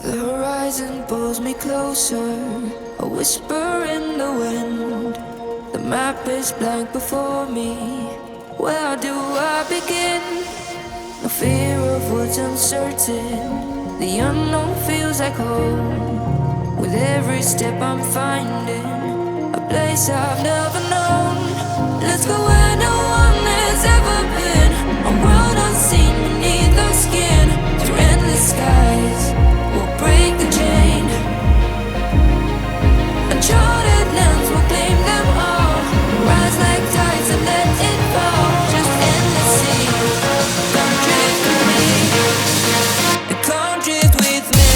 The horizon pulls me closer, a whisper in the wind. The map is blank before me. Where do I begin? No fear of what's uncertain. The unknown feels like home. With every step I'm finding a place I've never known. Let's go where no one has ever been. A world unseen beneath our skin. Through endless skies, we'll break the chain. Uncharted lands will claim them all. Rise like tides and let it fall. Just endless sea. Come drift with me. Come drift with me.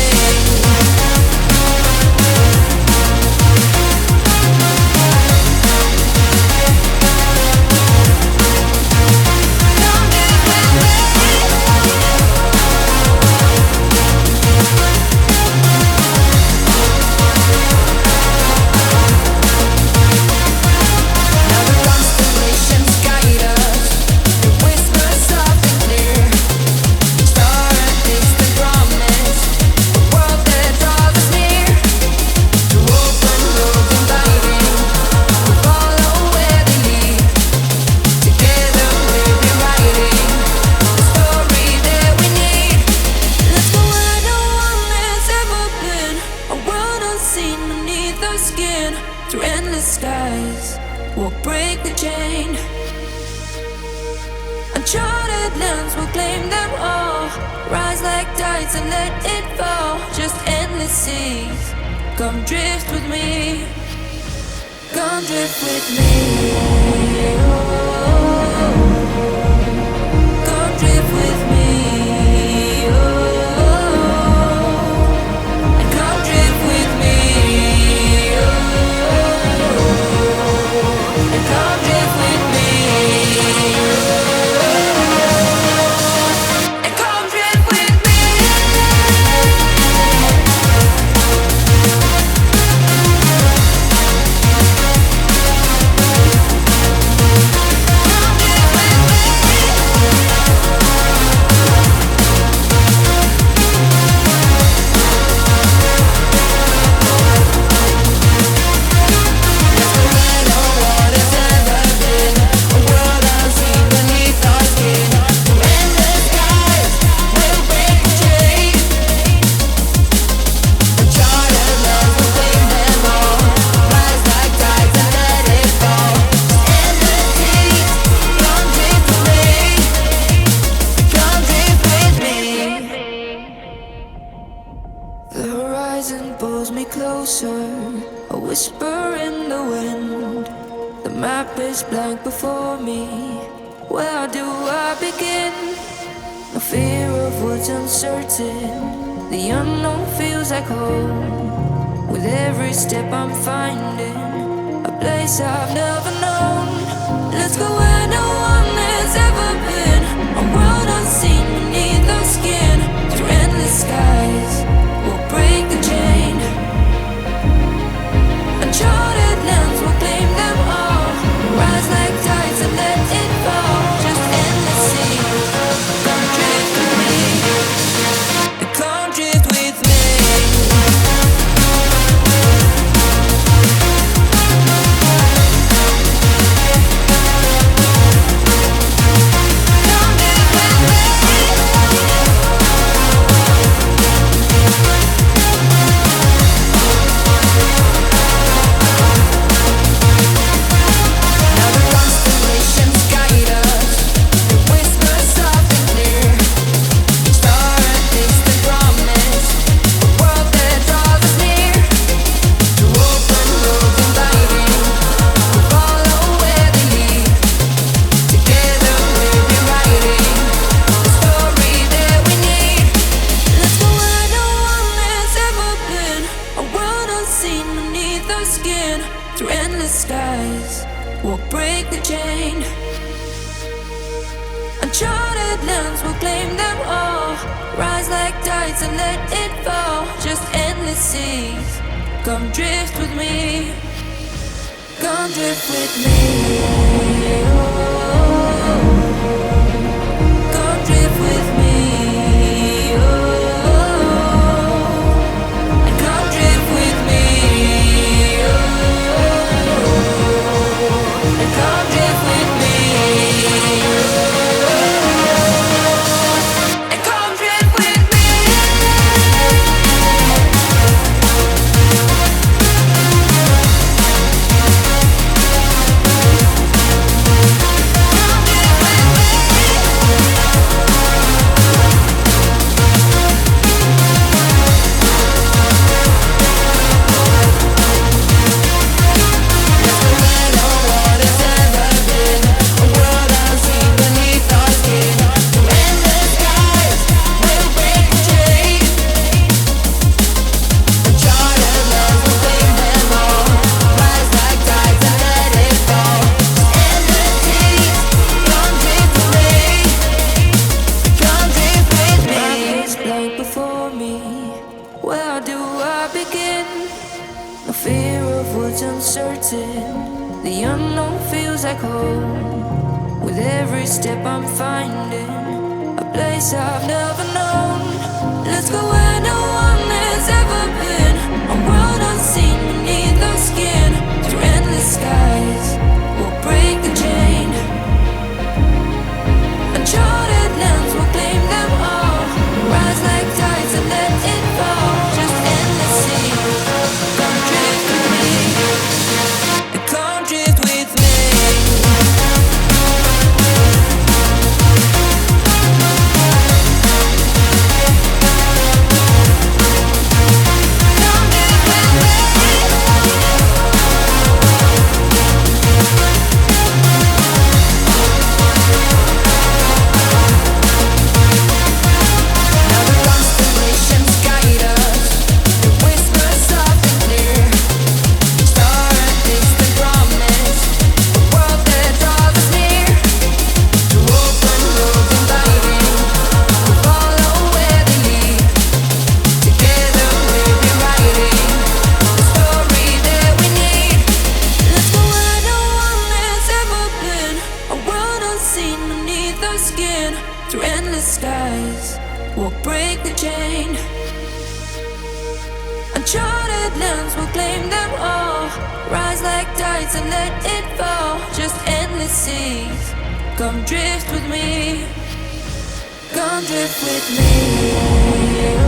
Through endless skies, we'll break the chain. Uncharted lands will claim them all. Rise like tides and let it fall. Just endless seas. Come drift with me. Come drift with me. Oh, come drift with me. Oh, and come drift with me. Come drift with me. And come drift with me. The horizon pulls me closer, a whisper in the wind. The map is blank before me. Where do I begin? No fear of what's uncertain. The unknown feels like home. With every step I'm finding a place I've never known. Let's go where no one has ever been. A world unseen beneath our skin. Through endless skies, we'll break the chain. Uncharted lands will claim them all. Rise like tides and let it fall. Just endless sea. Come drift with me. Come drift with me. Through endless skies, we'll break the chain. Uncharted lands will claim them all. Rise like tides and let it fall. Just endless seas. Come drift with me. Come drift with me. Oh, come drift with me. Oh, like home. With every step I'm finding a place I've never known. Let's go where no one has ever been, a world unseen beneath our skin. Through endless skies, we'll break the chain. Uncharted lands will claim them all. Rise like tides and let it fall. Just endless sea. Come drift with me. Come drift with me. Through endless skies, we'll break the chain. Uncharted lands will claim them all. Rise like tides and let it fall. Just endless seas. Come drift with me. Come drift with me.